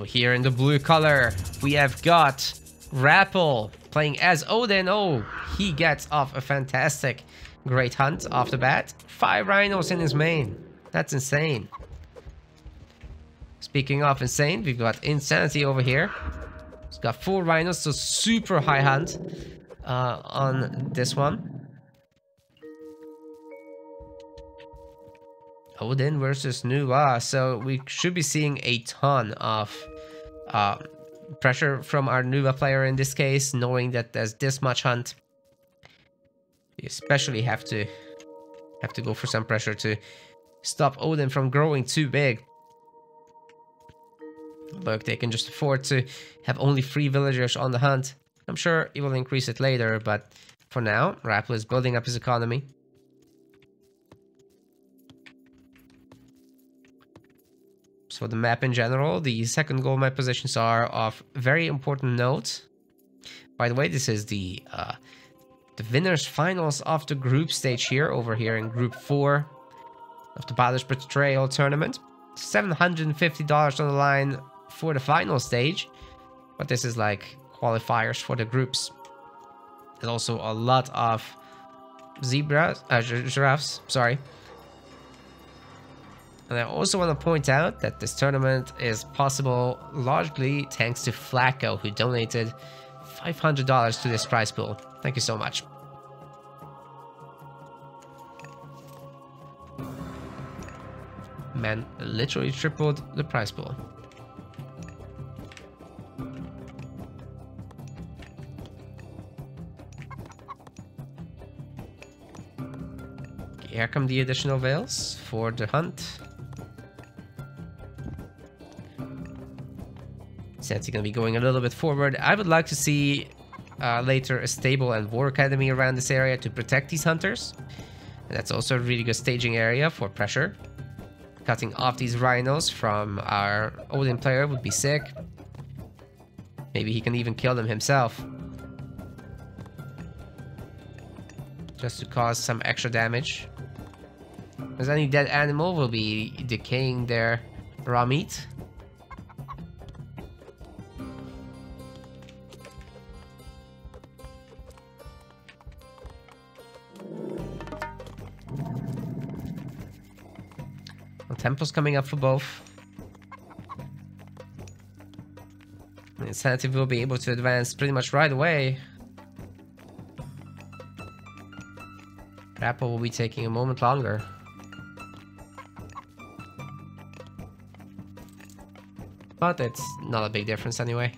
Over here in the blue color, we have got Rapl playing as Odin. Oh, he gets off a fantastic great hunt off the bat. 5 rhinos in his main. That's insane. Speaking of insane, we've got Insanity over here. He's got 4 rhinos, so super high hunt on this one. Odin versus Nuwa, so we should be seeing a ton of pressure from our Nuwa player in this case, knowing that there's this much hunt. You especially have to go for some pressure to stop Odin from growing too big. Look, they can just afford to have only 3 villagers on the hunt. I'm sure he will increase it later, but for now, Rapl is building up his economy. So the map in general, the second goal map positions are of very important note. By the way, this is the winners finals of the group stage here, over here in group 4 of the Baldr's Betrayal tournament. $750 on the line for the final stage, but this is like qualifiers for the groups. There's also a lot of giraffes, sorry. And I also want to point out that this tournament is possible largely thanks to Flacco, who donated $500 to this prize pool. Thank you so much. Man literally tripled the prize pool. Here come the additional veils for the hunt. Since he's gonna be going a little bit forward, I would like to see later a stable and war academy around this area to protect these hunters. And that's also a really good staging area for pressure. Cutting off these rhinos from our Odin player would be sick. Maybe he can even kill them himself, just to cause some extra damage. As any dead animal will be decaying their raw meat. Temples coming up for both. Insanity will be able to advance pretty much right away. Rapl will be taking a moment longer. But it's not a big difference anyway.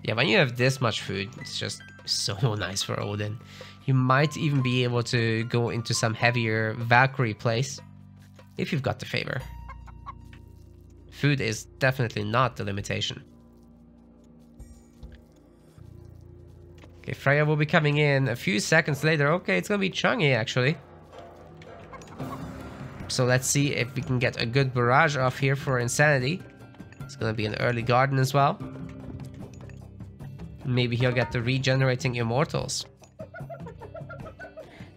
Yeah, when you have this much food, it's just so nice for Odin. You might even be able to go into some heavier Valkyrie plays if you've got the favor. Food is definitely not the limitation. Okay, Freya will be coming in a few seconds later. Okay, it's gonna be Chang'e actually. So let's see if we can get a good barrage off here for Insanity. It's gonna be an early garden as well. Maybe he'll get the regenerating immortals.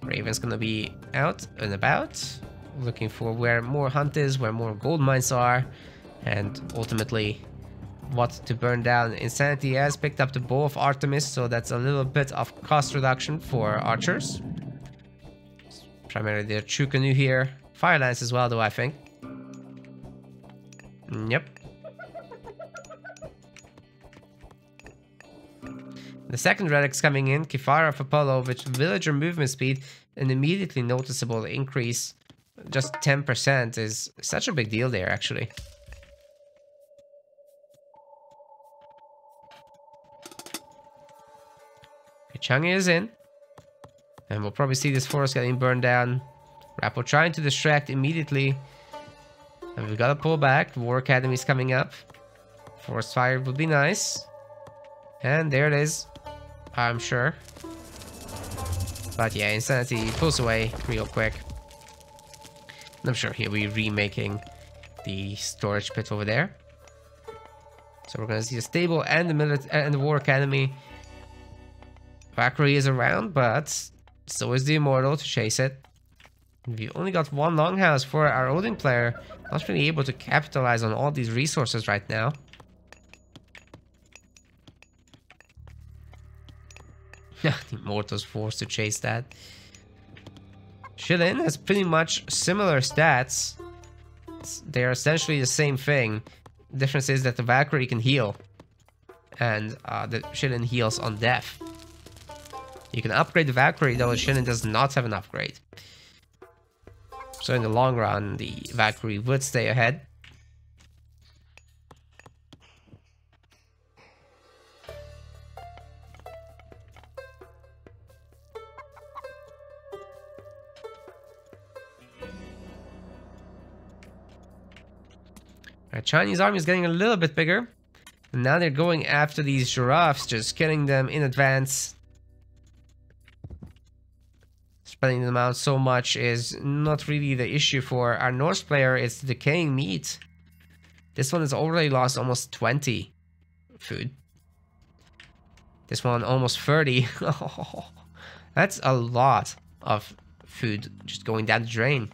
Raven's gonna be out and about, looking for where more hunt is, where more gold mines are, and ultimately what to burn down. Insanity has picked up the Bow of Artemis, so that's a little bit of cost reduction for archers. Primarily the True Canoe here. Fire Lance as well though, I think. Yep. The second relic's coming in, Kifara of Apollo, with villager movement speed, an immediately noticeable increase. Just 10% is such a big deal there, actually. Okay, Chang'e is in. And we'll probably see this forest getting burned down. Rapl trying to distract immediately. And we've got to pull back. War Academy's coming up. Forest fire would be nice. And there it is. I'm sure. But yeah, Insanity pulls away real quick. And I'm sure he'll be remaking the storage pit over there. So we're gonna see the stable and the War Academy. Valkyrie is around, but so is the Immortal to chase it. We only got one longhouse for our Odin player. Not really able to capitalize on all these resources right now. The Immortal's forced to chase that. Shilin has pretty much similar stats. They are essentially the same thing. The difference is that the Valkyrie can heal. And the Shilin heals on death. You can upgrade the Valkyrie, though the Shilin does not have an upgrade. So in the long run, the Valkyrie would stay ahead. Our Chinese army is getting a little bit bigger. And now they're going after these giraffes, just killing them in advance. Spreading them out so much is not really the issue for our Norse player. It's the decaying meat. This one has already lost almost 20 food. This one almost 30. That's a lot of food just going down the drain.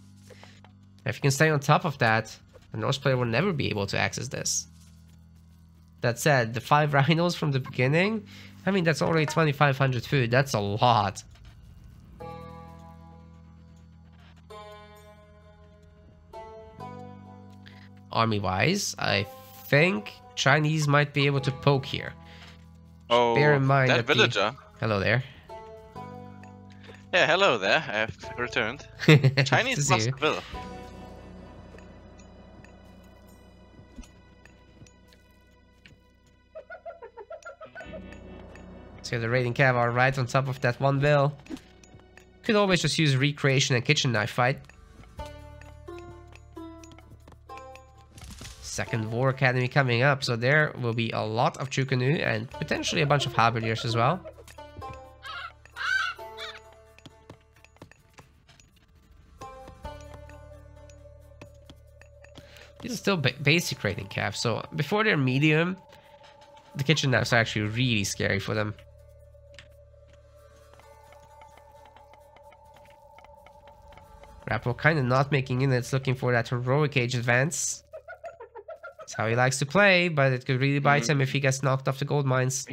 If you can stay on top of that, the Norse player will never be able to access this. That said, the 5 rhinos from the beginning, I mean, that's already 2,500 food. That's a lot. Army-wise, I think Chinese might be able to poke here. Oh, bear in mind that villager. Hello there. Yeah, hello there. I have returned. Chinese must will. So the raiding cav are right on top of that one bill. Could always just use recreation and kitchen knife fight. Second War Academy coming up, so there will be a lot of Chukanu and potentially a bunch of halberdiers as well. These are still basic raiding cav, so before they're medium, the kitchen knives are actually really scary for them. Rapl kind of not making units, looking for that heroic age advance. That's how he likes to play, but it could really bite him if he gets knocked off the gold mines.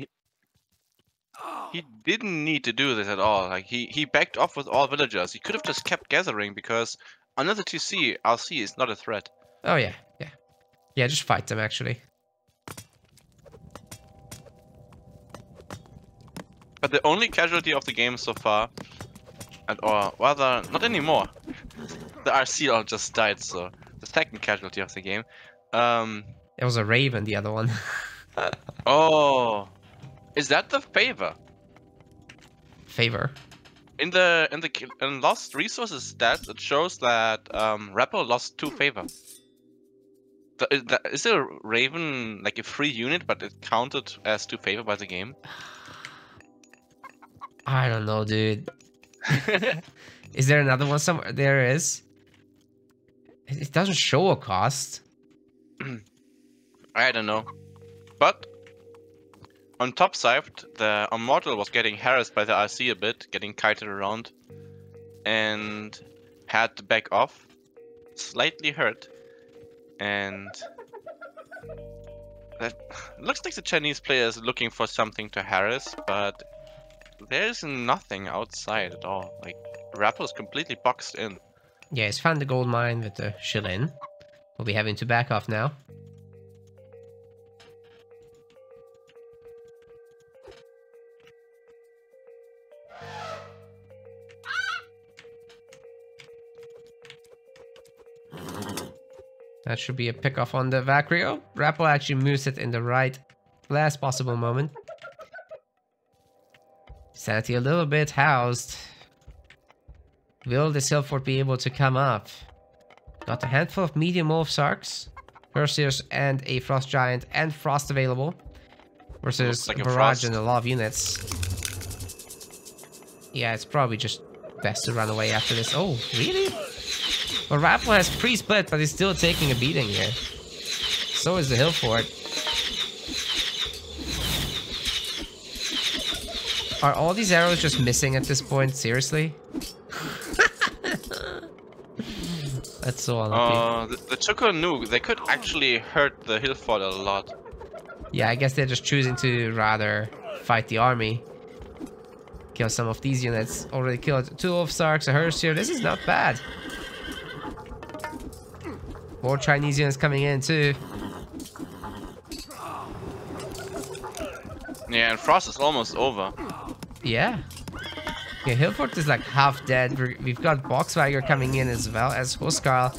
He didn't need to do this at all. Like he backed off with all villagers. He could have just kept gathering because another TC, RC is not a threat. Oh yeah. Yeah, just fight them actually. But the only casualty of the game so far, or rather, not anymore. The RC all just died, so the second casualty of the game. It was a raven, the other one. Oh, is that the favor? Favor? In lost resources stats, it shows that Rapl lost 2 favor. Is a raven like a free unit, but it counted as 2 favor by the game? I don't know, dude. Is there another one somewhere? There is. It doesn't show a cost. I don't know. But on top side, the Immortal was getting harassed by the RC a bit, getting kited around, and had to back off. Slightly hurt. And that looks like the Chinese player is looking for something to harass, but there's nothing outside at all. Like, Rapl is completely boxed in. Yeah, he's found the gold mine with the Shilin. We'll be having to back off now. That should be a pick-off on the Valkyrie. Rapl actually moves it in the last possible moment. Sanity a little bit housed. Will this hill fort be able to come up? Got a handful of medium wolf sarks, Perseus and a frost giant and frost available. Versus like barrage and a lot of units. Yeah, it's probably just best to run away after this. Oh, really? Well, Rapl has pre-split, but he's still taking a beating here. So is the hill fort. Are all these arrows just missing at this point? Seriously? That's so unlucky. The Choco Nuke, they could actually hurt the hill fort a lot. Yeah, I guess they're just choosing to rather fight the army. Kill some of these units. Already killed 2 of Sarks, a hearse here. This is not bad. More Chinese units coming in too. Yeah, and Frost is almost over. Yeah. Okay, Hillfort is like half dead. We've got Boxwagger coming in as well as Huskarl.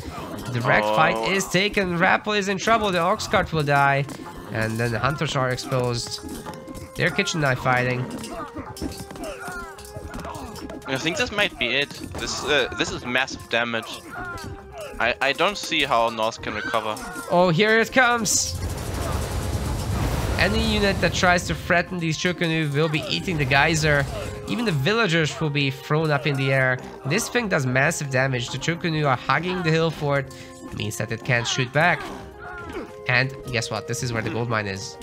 Direct fight is taken. Rapl is in trouble. The Oxcart will die. And then the Hunters are exposed. They're kitchen knife fighting. I think this might be it. This is massive damage. I don't see how North can recover. Oh, here it comes! Any unit that tries to threaten these Chukunu will be eating the geyser. Even the villagers will be thrown up in the air. This thing does massive damage. The Chukunu are hugging the hill fort. It means that it can't shoot back. And guess what? This is where the gold mine is.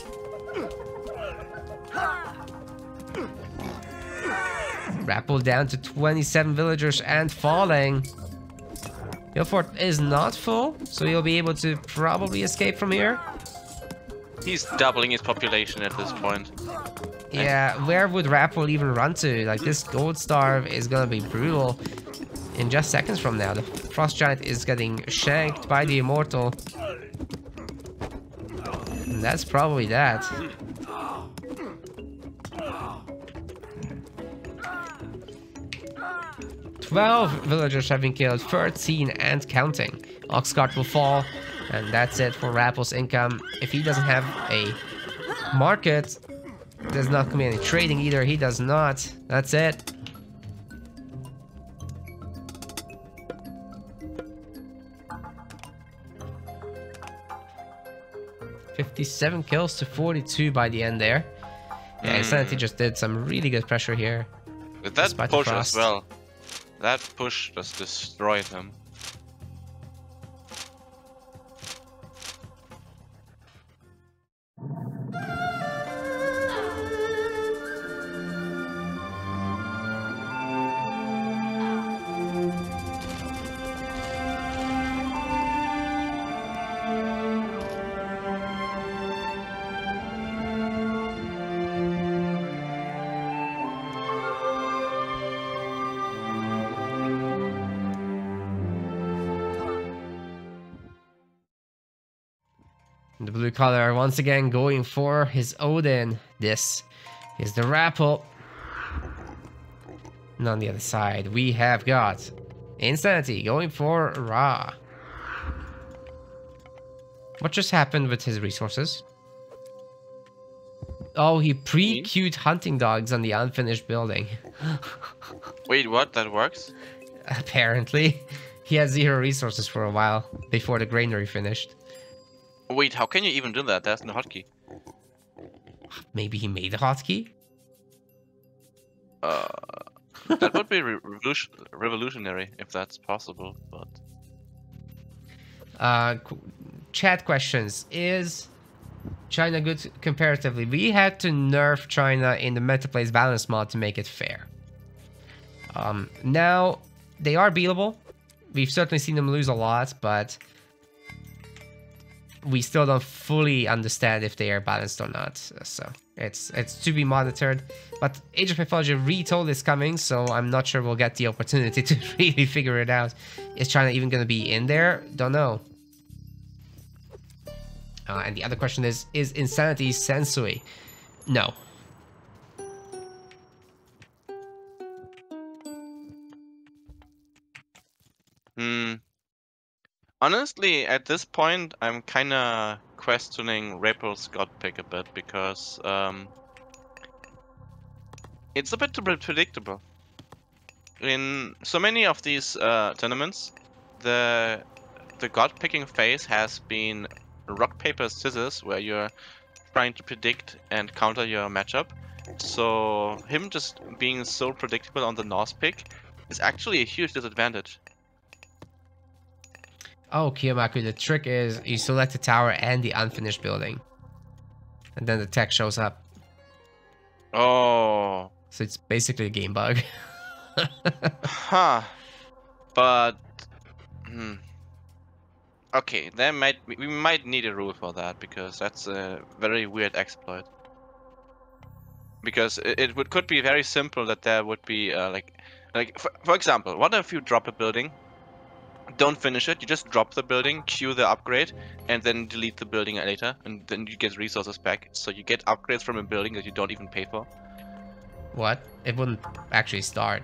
Rapl down to 27 villagers and falling. Hill fort is not full, so he'll be able to probably escape from here. He's doubling his population at this point. Yeah, where would Rapl even run to? Like, this gold starve is gonna be brutal in just seconds from now. The Frost Giant is getting shanked by the Immortal. And that's probably that. "12 villagers have been killed, 13 and counting. Oxcart will fall, and that's it for Rapl's income. If he doesn't have a market, there's not gonna be any trading either. He does not. That's it. "57 kills to 42 by the end there." Yeah, Insanity just did some really good pressure here. With that push as well. That push just destroyed him. The blue color once again going for his Odin. This is the Rapl. And on the other side, we have got Insanity going for Ra. What just happened with his resources? Oh, he pre-queued hunting dogs on the unfinished building. Wait, what? That works? Apparently. He had 0 resources for a while before the granary finished. Wait, how can you even do that? There's no hotkey. Maybe he made a hotkey? That would be revolutionary if that's possible, but... Chat questions. Is China good comparatively? We had to nerf China in the Metaplays balance mod to make it fair. Now, they are beatable. We've certainly seen them lose a lot, but we still don't fully understand if they are balanced or not. So it's to be monitored. But Age of Mythology retold is coming, so I'm not sure we'll get the opportunity to really figure it out. Is China even going to be in there? Don't know. And the other question is Insanity Sensui? No. Honestly, at this point, I'm kinda questioning Rapl's god pick a bit because it's a bit too predictable. In so many of these tournaments, the god picking phase has been rock paper scissors, where you're trying to predict and counter your matchup. So him just being so predictable on the Norse pick is actually a huge disadvantage. Oh, Kiyomaku, the trick is you select the tower and the unfinished building. And then the tech shows up. Oh. So it's basically a game bug. Huh. But... Okay, we might need a rule for that, because that's a very weird exploit. Because could be very simple that there would be for example, what if you drop a building, don't finish it, you just drop the building, queue the upgrade, and then delete the building later, and then you get resources back. So you get upgrades from a building that you don't even pay for. What? It wouldn't actually start.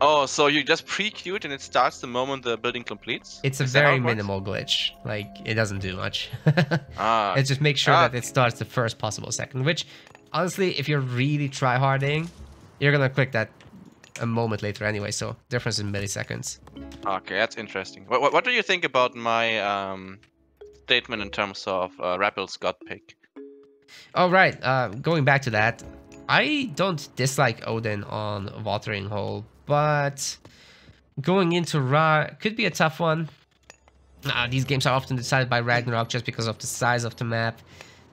Oh, so you just pre-queued and it starts the moment the building completes? It's a very minimal glitch. Like, it doesn't do much. It just makes sure that it starts the first possible second, which, honestly, if you're really tryharding, you're gonna click that a moment later anyway, so difference in milliseconds. Okay, that's interesting. What do you think about my statement in terms of Rapl's God pick? Oh, right. Going back to that, I don't dislike Odin on Watering Hole, but going into Ra could be a tough one. These games are often decided by Ragnarok just because of the size of the map.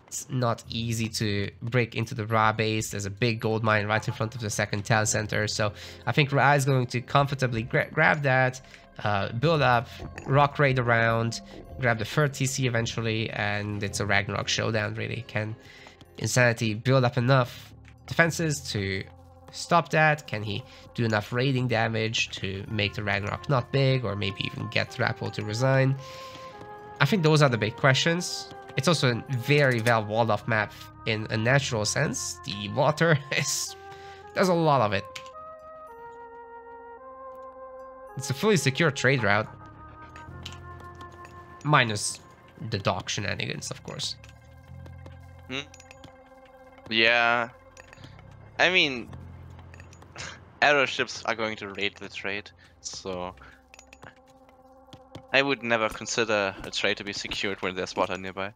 It's not easy to break into the Ra base. There's a big gold mine right in front of the second town center, so I think Ra is going to comfortably grab that, build up, rock raid around, grab the third TC eventually, and it's a Ragnarok showdown really. Can Insanity build up enough defenses to stop that? Can he do enough raiding damage to make the Ragnarok not big, or maybe even get Rapl to resign? I think those are the big questions. It's also a very well walled off map in a natural sense. The water there's a lot of it. It's a fully secure trade route. Minus the dock shenanigans, of course. Yeah. I mean, arrow ships are going to raid the trade, so I would never consider a trade to be secured when there's water nearby.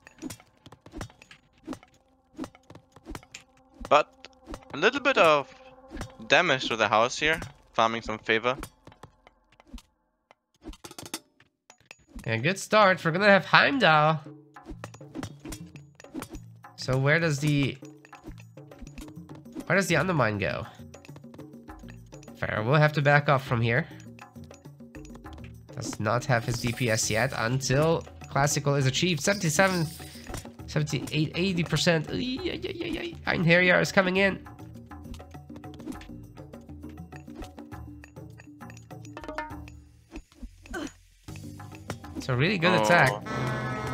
But a little bit of damage to the house here, farming some favor. A good start. We're gonna have Heimdall. So where does the undermine go? Fair, we'll have to back off from here. Does not have his DPS yet until classical is achieved. 77, 78, 80%. Einherjar is coming in. It's a really good attack.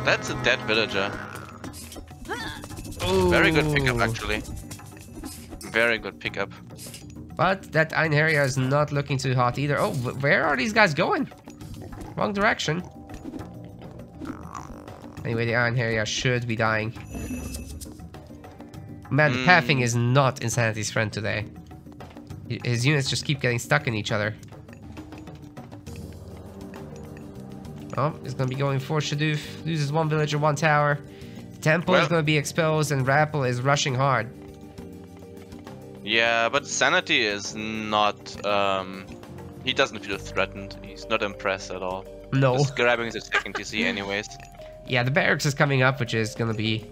That's a dead villager. Ooh. Very good pickup, actually. Very good pickup. But that Einherjar is not looking too hot either. Oh, where are these guys going? Wrong direction. Anyway, the Einherjar should be dying. Man, the pathing is not Insanity's friend today. His units just keep getting stuck in each other. Oh, he's gonna be going for Shadoof. Loses one villager, one tower. Temple is gonna be exposed, and Rapl is rushing hard. Yeah, but Sanity is not, he doesn't feel threatened. He's not impressed at all. No. Just grabbing his second TC anyways. Yeah, the barracks is coming up, which is gonna be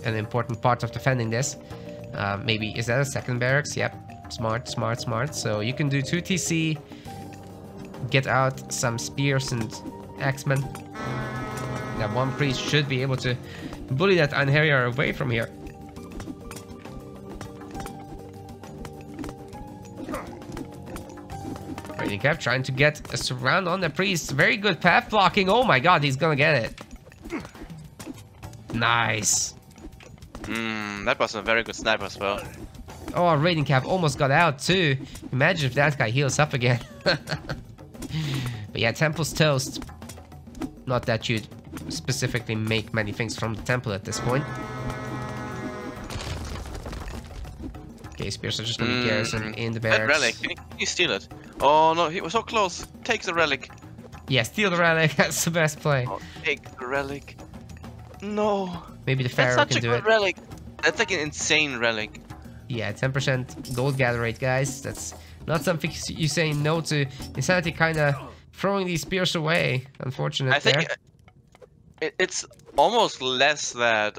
an important part of defending this. Maybe, is that a second barracks? Yep. Smart, smart, smart. So you can do 2 TC, get out some spears and axemen. That one priest should be able to bully that Einherjar away from here. Raiding Cap trying to get a surround on the priest. Very good path blocking. Oh my god, he's gonna get it. Nice. That was a very good sniper as well. Oh, Raiding Cap almost got out too. Imagine if that guy heals up again. But yeah, Temple's toast. Not that you'd specifically make many things from the temple at this point. Okay, spears are just gonna be garrisoned in the barracks. That relic, can you steal it? Oh no, he was so close. Take the relic. Yeah, steal the relic. That's the best play. Oh, take the relic. No. Maybe the Pharaoh can do it. That's such a good relic. That's like an insane relic. Yeah, 10% gold gather rate, guys. That's not something you say no to. Insanity kind of throwing these spears away. Unfortunate. I think it's almost less that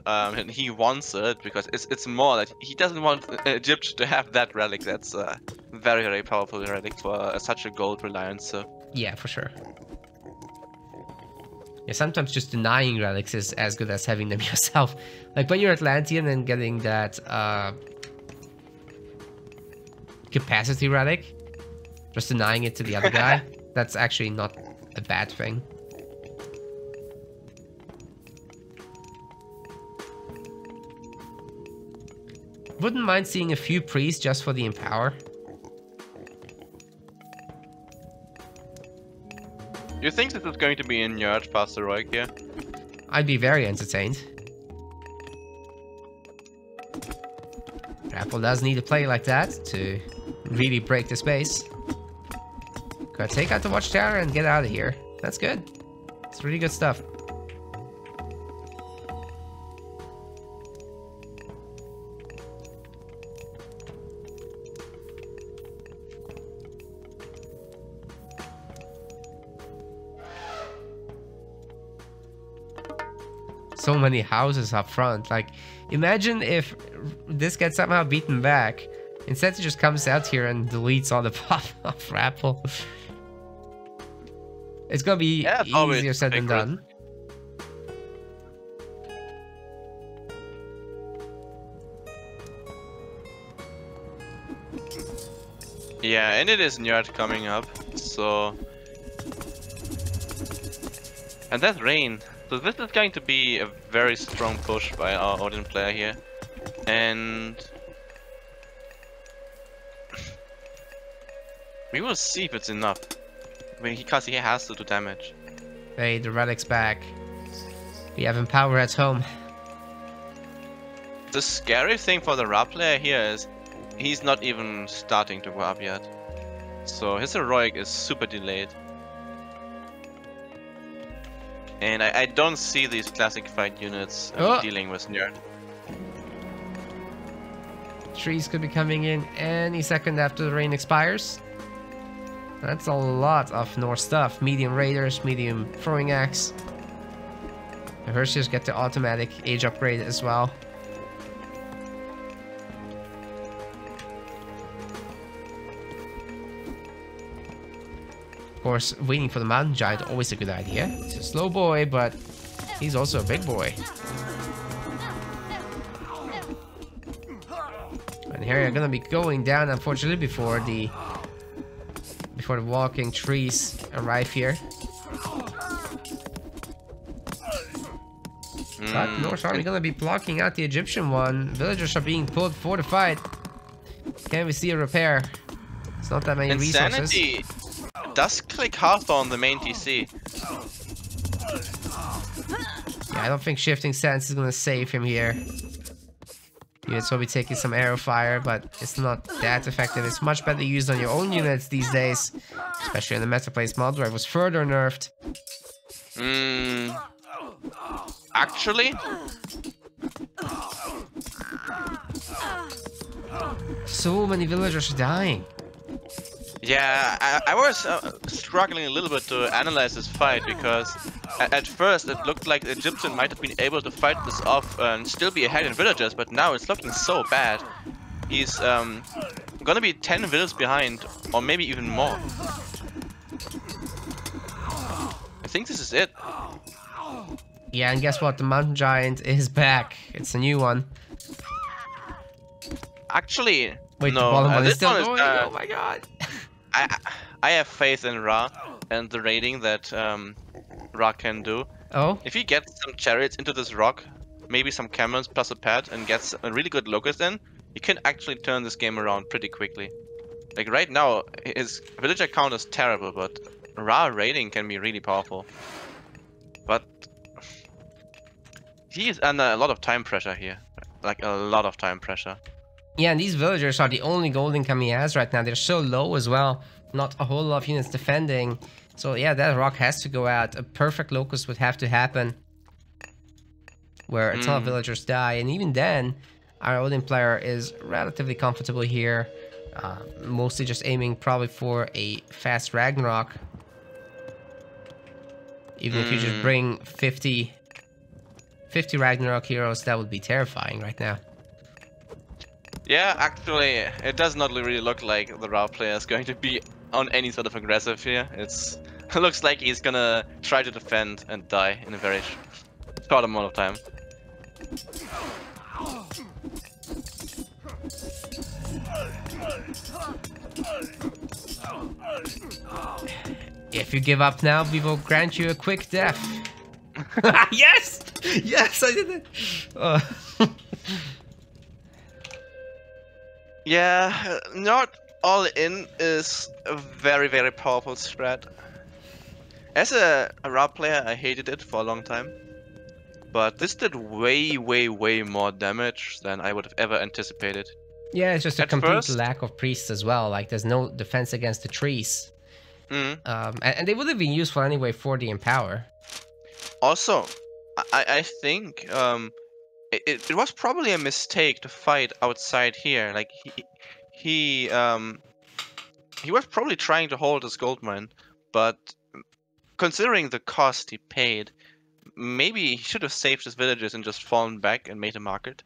he wants it, because it's more that he doesn't want Egypt to have that relic. That's a very, very powerful relic for such a gold reliance. So. Yeah, for sure. Yeah, sometimes just denying relics is as good as having them yourself. Like when you're Atlantean and getting that capacity relic, just denying it to the other guy, that's actually not a bad thing. Wouldn't mind seeing a few priests just for the empower. You think this is going to be a nerd past heroic here? I'd be very entertained. Rapl does need to play like that to really break the space. Gotta take out the Watchtower and get out of here. That's good. It's really good stuff. So many houses up front. Like, imagine if this gets somehow beaten back. Instead, it just comes out here and deletes all the buff of Rapl. It's gonna be easier said than done. Yeah, and it is Njord coming up, so... And that's Rain. So this is going to be a very strong push by our Odin player here. And... we will see if it's enough. Because he has to do damage. Hey, the relic's back. We have Empower at home. The scary thing for the Rapl player here is he's not even starting to go up yet. So his heroic is super delayed. And I don't see these classic fight units dealing with Njord. Trees could be coming in any second after the rain expires. That's a lot of Norse stuff. Medium raiders, medium throwing axe. The Hershey's get the automatic age upgrade as well. Of course, waiting for the mountain giant, always a good idea. He's a slow boy, but he's also a big boy. And here you're gonna be going down, unfortunately, before the walking trees arrive here. But Norse army gonna be blocking out the Egyptian one. Villagers are being pulled for the fight. Can we see a repair? It's not that many Insanity resources. Does click half on the main TC. Yeah, I don't think shifting stance is gonna save him here. Units will be taking some arrow fire, but it's not that effective. It's much better used on your own units these days, especially in the meta place mod where it was further nerfed. Actually, so many villagers are dying. yeah, I was struggling a little bit to analyze this fight because at first it looked like the Egyptian might have been able to fight this off and still be ahead in villagers, but now it's looking so bad. He's gonna be 10 villas behind, or maybe even more. I think this is it. Yeah, and guess what? The mountain giant is back. It's a new one. Actually, wait, no, the bottom one is this still one going? Oh my god. I have faith in Ra and the raiding that Ra can do. Oh? If he gets some chariots into this rock, maybe some camels plus a pet, and gets a really good locust in, he can actually turn this game around pretty quickly. Like right now, his villager count is terrible, but Ra raiding can be really powerful. But he is under a lot of time pressure here. Like a lot of time pressure. Yeah, and these villagers are the only gold income he has right now. They're so low as well. Not a whole lot of units defending. So yeah, that rock has to go out. A perfect locust would have to happen, where a ton of villagers die. And even then, our Odin player is relatively comfortable here. Mostly just aiming probably for a fast Ragnarok. Even if you just bring 50 Ragnarok heroes, that would be terrifying right now. Yeah, actually, it does not really look like the Rapl player is going to be on any sort of aggressive here. It's Looks like he's gonna try to defend and die in a very short amount of time. If you give up now, we will grant you a quick death. Yes! Yes, I did it! Yeah, not all in is a very, very powerful strat. As a Rapl player, I hated it for a long time. But this did way, way, way more damage than I would have ever anticipated. Yeah, it's just a At complete first- lack of priests as well. Like, there's no defense against the trees. And they would have been useful anyway for the Empower. Also, I think it was probably a mistake to fight outside here. Like he was probably trying to hold his gold mine, but considering the cost he paid, maybe he should have saved his villages and just fallen back and made a market.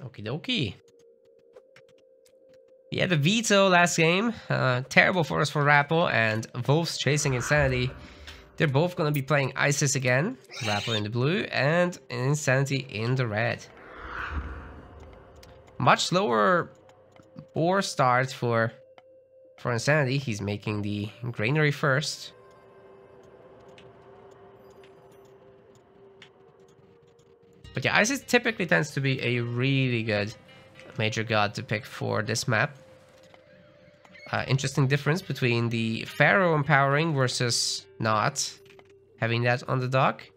Okie dokie. Yeah, the veto last game. Terrible for us for Rapl and VoDs chasing Insanity. They're both going to be playing Isis again. Rapl in the blue and Insanity in the red. Much slower boar start for Insanity. He's making the granary first. But yeah, Isis typically tends to be a really good major god to pick for this map. Interesting difference between the Pharaoh empowering versus not having that on the dock.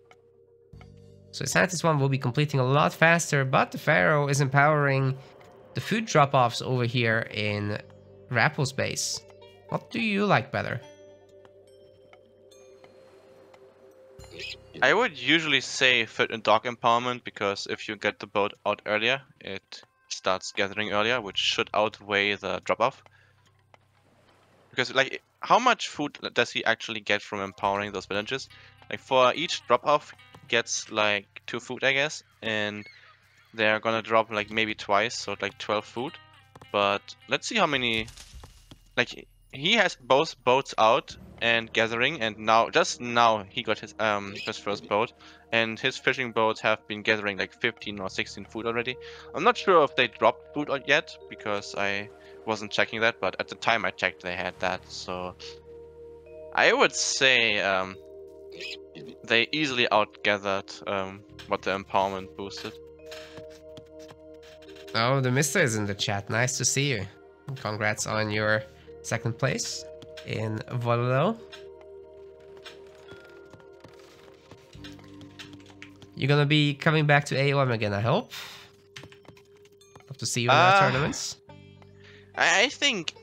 So Sanity's one will be completing a lot faster, but the Pharaoh is empowering the food drop-offs over here in Rapl's base. What do you like better? I would usually say foot and dock empowerment, because if you get the boat out earlier, it starts gathering earlier, which should outweigh the drop-off. Because, like, how much food does he actually get from empowering those villages? Like, for each drop-off, gets, like, 2 food, I guess, and they're gonna drop, like, maybe twice, so, like, 12 food. But let's see how many... Like, he has both boats out and gathering, and now, just now, he got his first boat, and his fishing boats have been gathering, like, 15 or 16 food already. I'm not sure if they dropped food yet, because I wasn't checking that, but at the time I checked they had that, so I would say they easily outgathered what the empowerment boosted. Oh, the Mister is in the chat. Nice to see you. Congrats on your second place in VoDs. You're gonna be coming back to AOM again, I hope. Love to see you in our tournaments. I think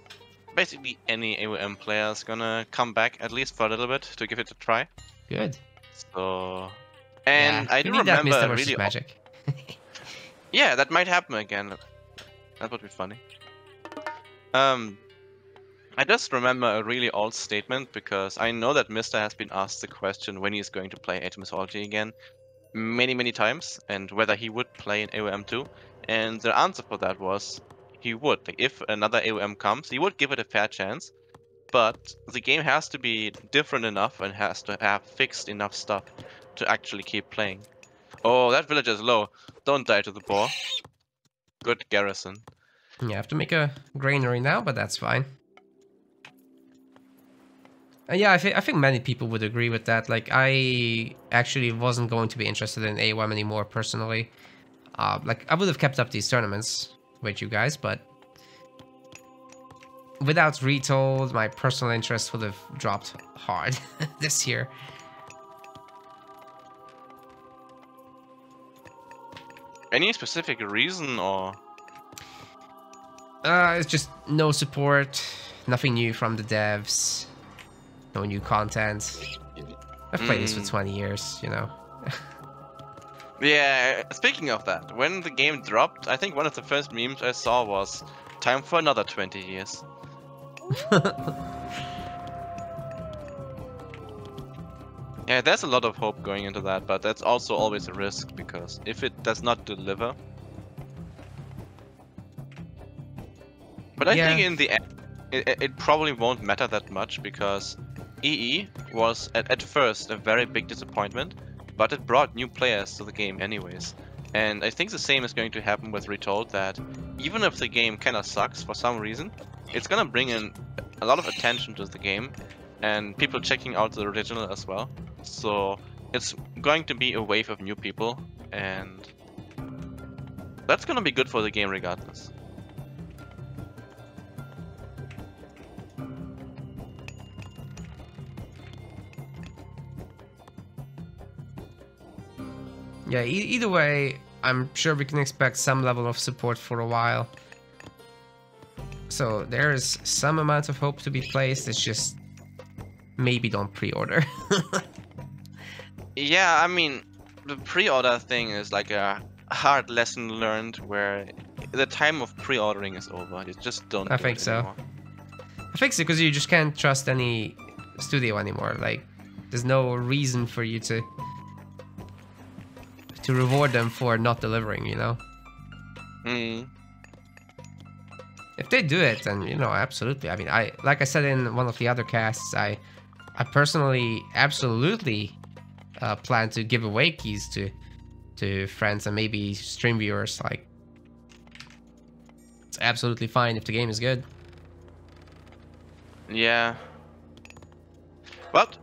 basically any AOM player is gonna come back at least for a little bit to give it a try. Good. So, and yeah, I do we need that remember Mr. versus really Magic. yeah, that might happen again. That would be funny. I just remember a really old statement, because I know that Mr. has been asked the question when he's going to play Age of Mythology again many times, and whether he would play in AOM too. And the answer for that was he would. Like, if another AOM comes, he would give it a fair chance, but the game has to be different enough and has to have fixed enough stuff to actually keep playing. Oh, that villager is low. Don't die to the boar. Good garrison. Yeah, I have to make a granary now, but that's fine. Yeah, I think many people would agree with that. Like, I actually wasn't going to be interested in AOM anymore, personally. Like, I would have kept up these tournaments with you guys, but without Retold, my personal interest would have dropped hard this year. Any specific reason, or...? It's just no support, nothing new from the devs, no new content. I've played this for 20 years, you know. Yeah, speaking of that, when the game dropped, I think one of the first memes I saw was time for another 20 years. Yeah, there's a lot of hope going into that, but that's also always a risk, because if it does not deliver... But I think in the end, it probably won't matter that much, because EE was at first a very big disappointment, but it brought new players to the game anyways. And I think the same is going to happen with Retold, that even if the game kinda sucks for some reason, it's gonna bring in a lot of attention to the game, and people checking out the original as well. So it's going to be a wave of new people, and that's gonna be good for the game regardless. Yeah, either way, I'm sure we can expect some level of support for a while. So there's some amount of hope to be placed, it's just maybe don't pre-order. Yeah, I mean, the pre-order thing is like a hard lesson learned, where the time of pre-ordering is over. You just don't. I think so. I think so, because you just can't trust any studio anymore. Like, there's no reason for you to reward them for not delivering, you know? If they do it, then, you know, absolutely. I mean, like I said in one of the other casts, I personally absolutely plan to give away keys to friends and maybe stream viewers. Like, it's absolutely fine if the game is good. Yeah. But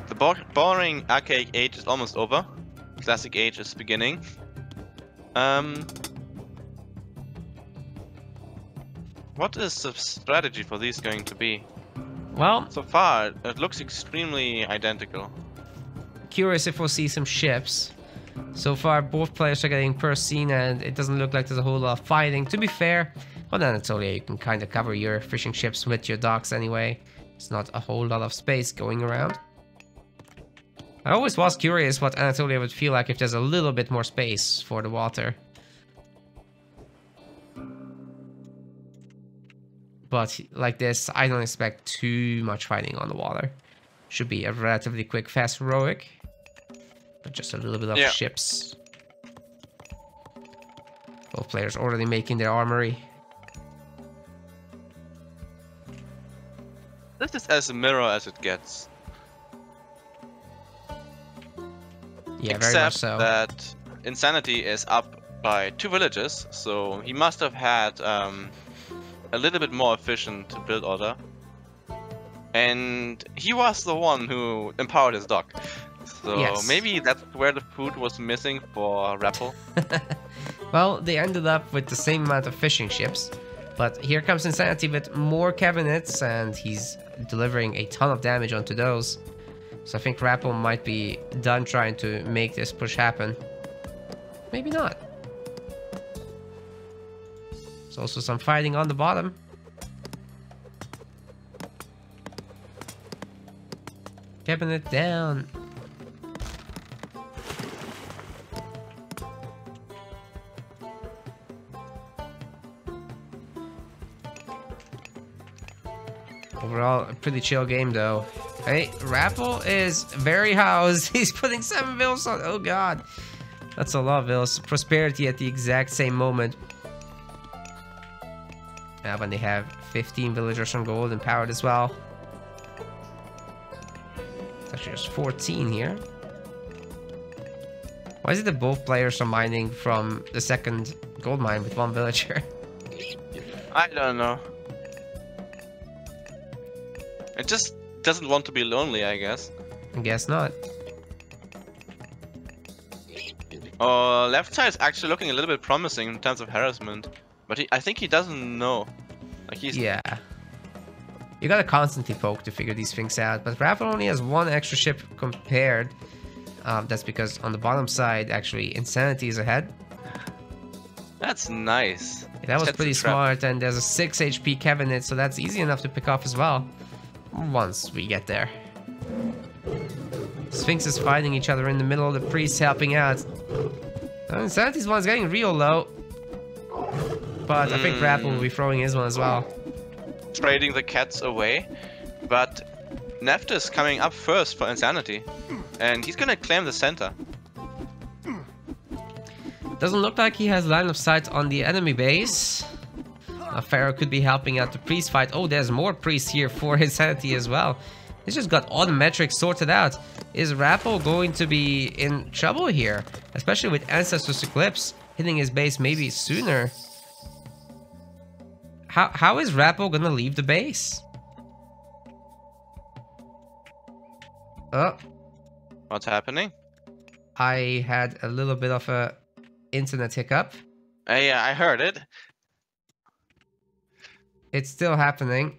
the boring archaic age is almost over. Classic age is beginning. What is the strategy for these going to be? Well, so far it looks extremely identical. Curious if we'll see some ships. So far both players are getting per scene and it doesn't look like there's a whole lot of fighting. To be fair, on Anatolia you can kind of cover your fishing ships with your docks anyway. It's not a whole lot of space going around. I always was curious what Anatolia would feel like if there's a little bit more space for the water. But like this, I don't expect too much fighting on the water. Should be a relatively quick, fast heroic. But just a little bit of ships. Both players already making their armory. This is as mirror as it gets. Yeah, very much so. Except that Insanity is up by 2 villages, so he must have had a little bit more efficient build order. And he was the one who empowered his dock. So maybe that's where the food was missing for Rapl. Well, they ended up with the same amount of fishing ships. But here comes Insanity with more cabinets, and he's delivering a ton of damage onto those. So I think Rapl might be done trying to make this push happen. Maybe not. There's also some fighting on the bottom. Cabinet down. Overall, a pretty chill game though. Hey, Rapl is very housed. He's putting 7 vills on. Oh god. That's a lot of vills. Prosperity at the exact same moment. Now when they have 15 villagers on gold empowered as well. It's actually just 14 here. Why is it that both players are mining from the second gold mine with 1 villager? I don't know. It just doesn't want to be lonely, I guess. I guess not. Left side is actually looking a little bit promising in terms of harassment, but I think he doesn't know. Like he's... Yeah. You gotta constantly poke to figure these things out, but Rapl only has 1 extra ship compared. That's because on the bottom side, actually, Insanity is ahead. That's nice. Yeah, that was pretty smart, and there's a 6 HP cabinet, so that's easy enough to pick off as well. Once we get there. This Sphinxes fighting each other in the middle, the priests helping out. Insanity's one's getting real low. But I think Rapl will be throwing his one as well. Trading the cats away. But Neft is coming up first for Insanity. And he's gonna claim the center. Doesn't look like he has line of sight on the enemy base. Pharaoh could be helping out the priest fight. Oh, there's more priests here for Insanity as well. He's just got all the metrics sorted out. Is Rapl going to be in trouble here? Especially with Ancestor's Eclipse hitting his base maybe sooner. How is Rapl gonna leave the base? Oh. What's happening? I had a little bit of a internet hiccup. Yeah, I heard it. It's still happening.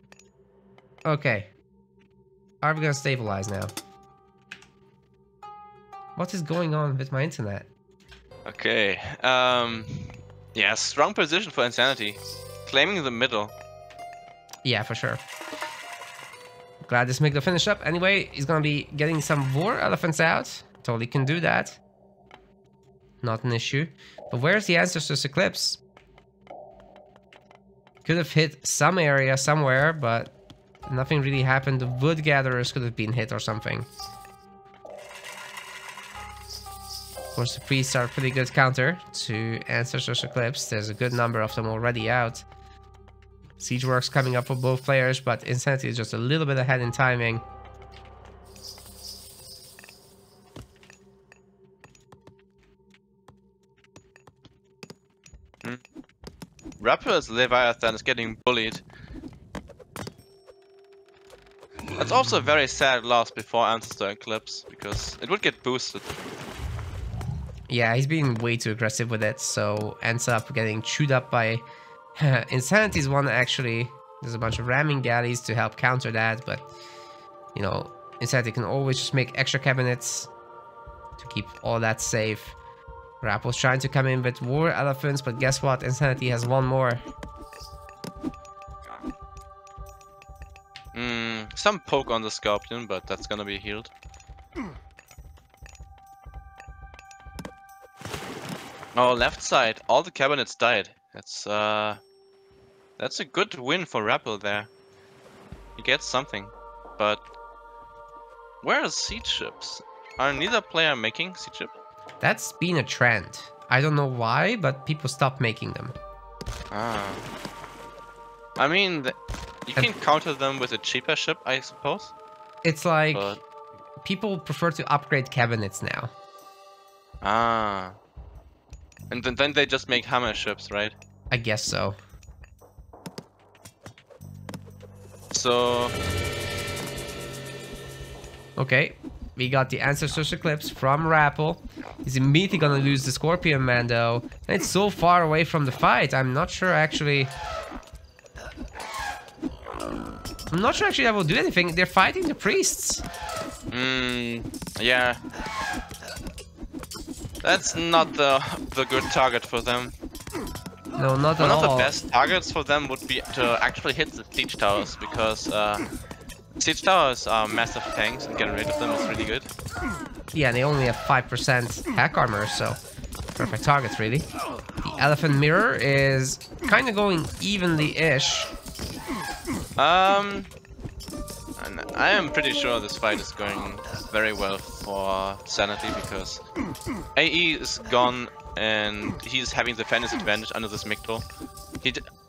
Okay. Are we gonna stabilize now? What is going on with my internet? Okay. Yeah, strong position for Insanity. Claiming the middle. Yeah, for sure. Glad this Migdal finished up. Anyway, he's gonna be getting some war elephants out. Totally can do that. Not an issue. But where's the Ancestor's Eclipse? Could have hit some area somewhere, but nothing really happened. The Wood Gatherers could have been hit or something. Of course, the priests are a pretty good counter to Ancestor's Eclipse. There's a good number of them already out. Siege works coming up for both players, but Insanity is just a little bit ahead in timing. Rappl's Leviathan is getting bullied. That's also a very sad loss before Ancestor Eclipse, because it would get boosted. Yeah, he's being way too aggressive with it, so ends up getting chewed up by Insanity's one. Actually, there's a bunch of ramming galleys to help counter that, but you know, Insanity can always just make extra cabinets to keep all that safe. Rapl's trying to come in with war elephants, but guess what? Insanity has one more. Some poke on the Scorpion, but that's gonna be healed. Oh, left side, all the cabinets died. That's a good win for Rapl there. He gets something, but where are siege ships? Are neither player making siege ship? That's been a trend. I don't know why, but people stopped making them. Ah. I mean, you can counter them with a cheaper ship, I suppose. It's like people prefer to upgrade cabinets now. Ah. And then they just make hammer ships, right? I guess so. So... Okay, we got the Ancestor's Eclipse from Rapl. He's immediately gonna lose the Scorpion Man though. And it's so far away from the fight, I'm not sure actually that will do anything. They're fighting the priests. Yeah. That's not the good target for them. No, not at all. One of the best targets for them would be to actually hit the siege towers, because siege towers are massive tanks, and getting rid of them is really good. Yeah, they only have 5% hack armor, so perfect targets really. The Elephant Mirror is kind of going evenly-ish. And I am pretty sure this fight is going very well for Sanity, because AE is gone and he's having the fairness advantage under this Migdal.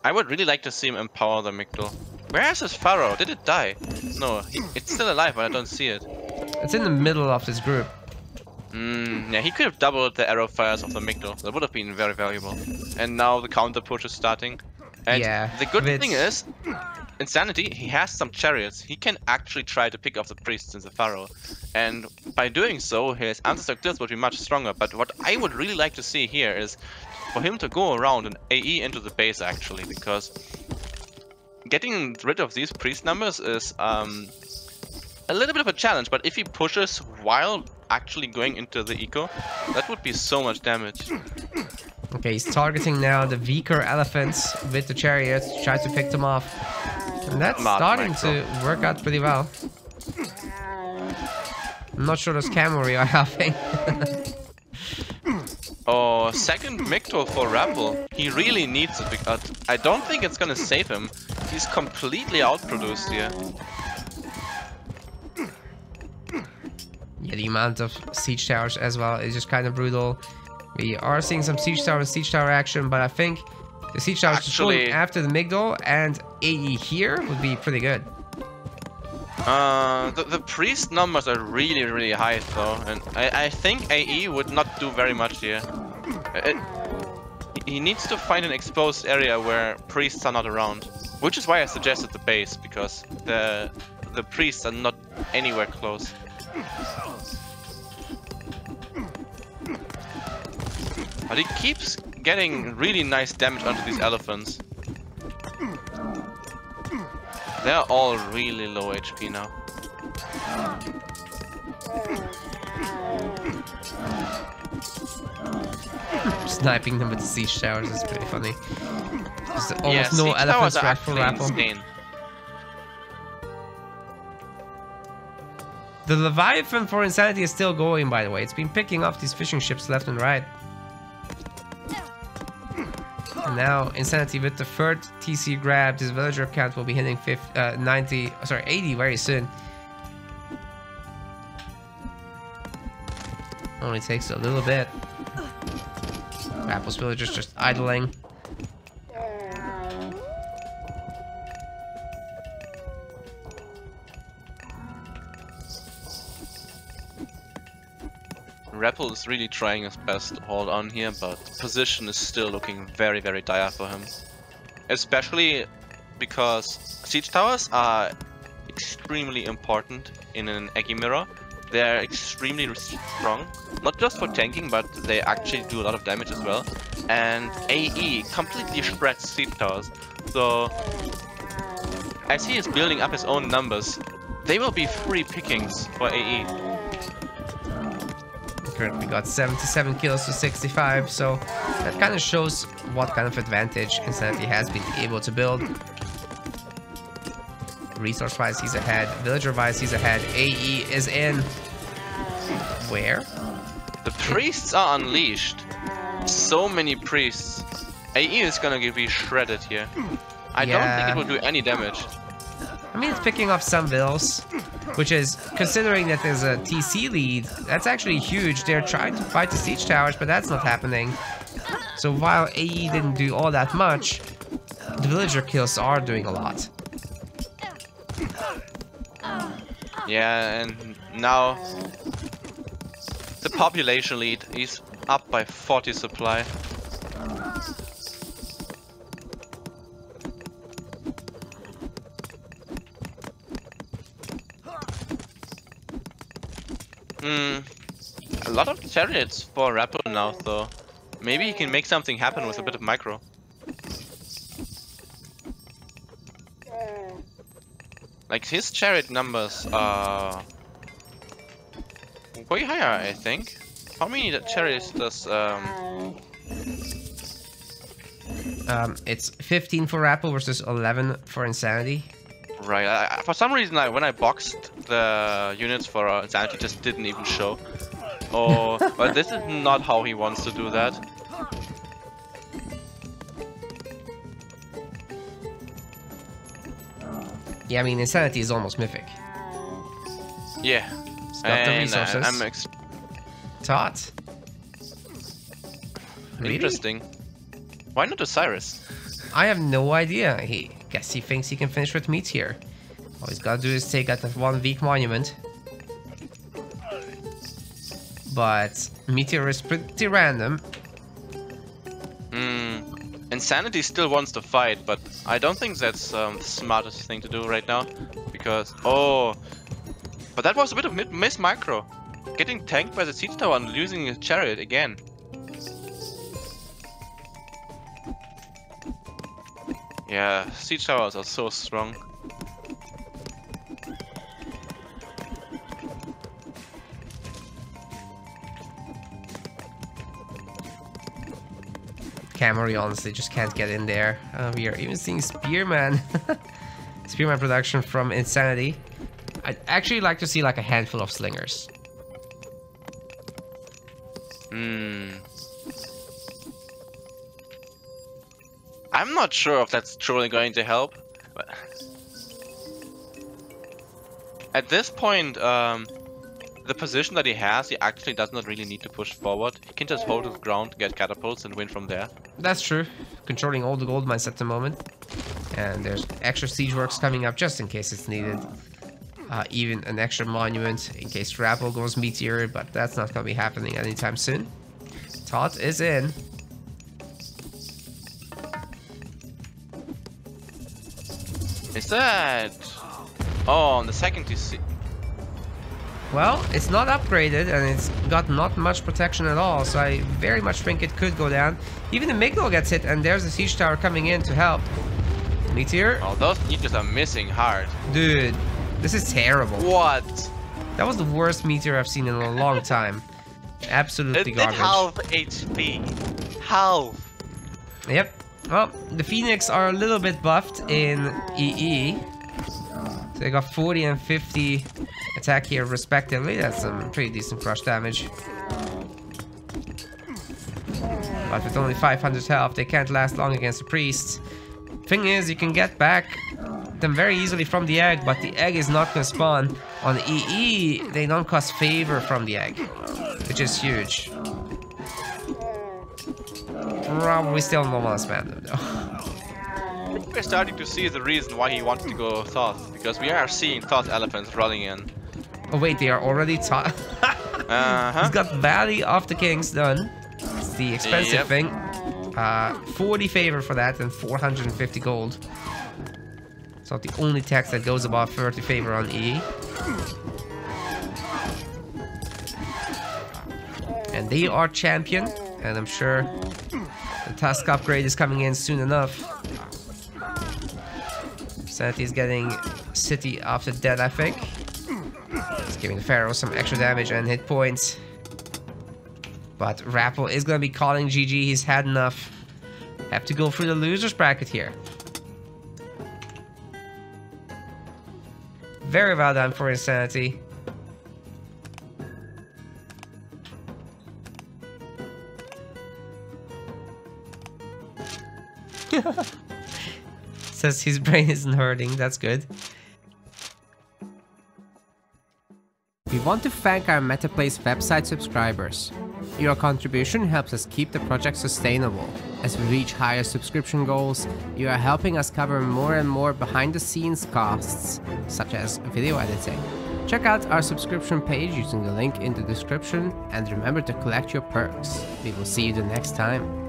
I would really like to see him empower the Migdal. Where is his Pharaoh? Did it die? No, it's still alive, but I don't see it. It's in the middle of this group. Yeah, he could have doubled the arrow fires of the Migdal. That would have been very valuable. And now the counter push is starting. And yeah, the good thing is, Insanity, he has some chariots. He can actually try to pick off the priests and the Pharaoh. And by doing so, his Ancestor Eclipse would be much stronger. But what I would really like to see here is for him to go around and AE into the base, actually. Because getting rid of these priest numbers is a little bit of a challenge. But if he pushes while actually going into the eco, that would be so much damage. Okay, he's targeting now the weaker elephants with the chariots to try to pick them off. And that's starting to work out pretty well. I'm not sure those cavalry are helping. Oh, second Micto for Rapl. He really needs it because I don't think it's gonna save him. He's completely outproduced here. Yeah, the amount of siege towers as well is just kind of brutal. We are seeing some siege tower action, but I think the siege towers just going after the Migdol and AE here would be pretty good. The priest numbers are really high though, and I think AE would not do very much here. He needs to find an exposed area where priests are not around, which is why I suggested the base, because the priests are not anywhere close. But he keeps getting really nice damage onto these elephants. They're all really low HP now. Sniping them with the siege towers is pretty funny. There's almost no elephants left for Rapl. The Leviathan for Insanity is still going, by the way. It's been picking up these fishing ships left and right. And now Insanity with the third TC grab. This villager count will be hitting 80 very soon. Only takes a little bit. Rapl's villagers just idling. Rapl is really trying his best to hold on here, but the position is still looking very dire for him. Especially because siege towers are extremely important in an Eggy mirror. They're extremely strong, not just for tanking, but they actually do a lot of damage as well. And AE completely spreads siege towers. So as he is building up his own numbers, they will be free pickings for AE. Currently got 77 kills to 65, so that kind of shows what kind of advantage Insanity has been able to build. Resource-wise, he's ahead. Villager-wise, he's ahead. AE is in. Where? The priests are unleashed. So many priests. AE is gonna be shredded here. I don't think it will do any damage. I mean, it's picking up some vills, which is, considering that there's a TC lead, that's actually huge. They're trying to fight the siege towers, but that's not happening. So while AE didn't do all that much, the villager kills are doing a lot. Yeah, and now the population lead is up by 40 supply. A lot of chariots for Rapl now, though. Maybe he can make something happen with a bit of micro. Like, his chariot numbers are way higher, I think. How many chariots does it's 15 for Rapl versus 11 for Insanity. Right, for some reason when I boxed the units for Insanity, it just didn't even show. Oh, but this is not how he wants to do that. Yeah, I mean, Insanity is almost mythic. Yeah. It's got the resources. Taught. Really? Interesting. Why not Osiris? I have no idea. Guess he thinks he can finish with meat here. All he's gotta do is take out that one weak monument. But Meteor is pretty random. Insanity still wants to fight, but I don't think that's the smartest thing to do right now. Because, but that was a bit of miss micro. Getting tanked by the siege tower and losing his chariot again. Yeah, siege towers are so strong. Camry honestly just can't get in there. We are even seeing Spearman. Spearman production from Insanity. I'd actually like to see like a handful of slingers. I'm not sure if that's truly going to help. But at this point, the position that he has, he actually does not really need to push forward. He can just hold his ground, get catapults, and win from there. That's true. Controlling all the gold mines at the moment. And there's extra siege works coming up just in case it's needed. Even an extra monument in case Rapl goes meteor, but that's not going to be happening anytime soon. Todd is in. Is that... Oh, on the second you see... Well, it's not upgraded and it's got not much protection at all, so I very much think it could go down. Even the Migdal gets hit and there's a siege tower coming in to help. Meteor. Oh, those meteors are missing hard. Dude, this is terrible. What? That was the worst meteor I've seen in a long time. Absolutely garbage. It half HP. Half. Yep. Well, the Phoenix are a little bit buffed in EE. So they got 40 and 50 attack here respectively. That's some pretty decent crush damage. But with only 500 health, they can't last long against the priests. Thing is, you can get back them very easily from the egg, but the egg is not going to spawn. On EE, they don't cause favor from the egg, which is huge. Probably still don't want to spam them though. We're starting to see the reason why he wanted to go Thoth, because we are seeing Thoth elephants running in. Oh wait, they are already Thoth. He's got Valley of the Kings done. It's the expensive thing. 40 favor for that and 450 gold. It's not the only tax that goes above 30 favor on EE. And they are champion, and I'm sure the task upgrade is coming in soon enough. Sanity is getting City of the Dead, I think. It's giving the Pharaoh some extra damage and hit points. But Rapl is going to be calling GG. He's had enough. Have to go through the losers bracket here. Very well done for Insanity. Says his brain isn't hurting. That's good. We want to thank our MetaPlace website subscribers. Your contribution helps us keep the project sustainable. As we reach higher subscription goals, you are helping us cover more and more behind-the-scenes costs, such as video editing. Check out our subscription page using the link in the description, and remember to collect your perks. We will see you the next time.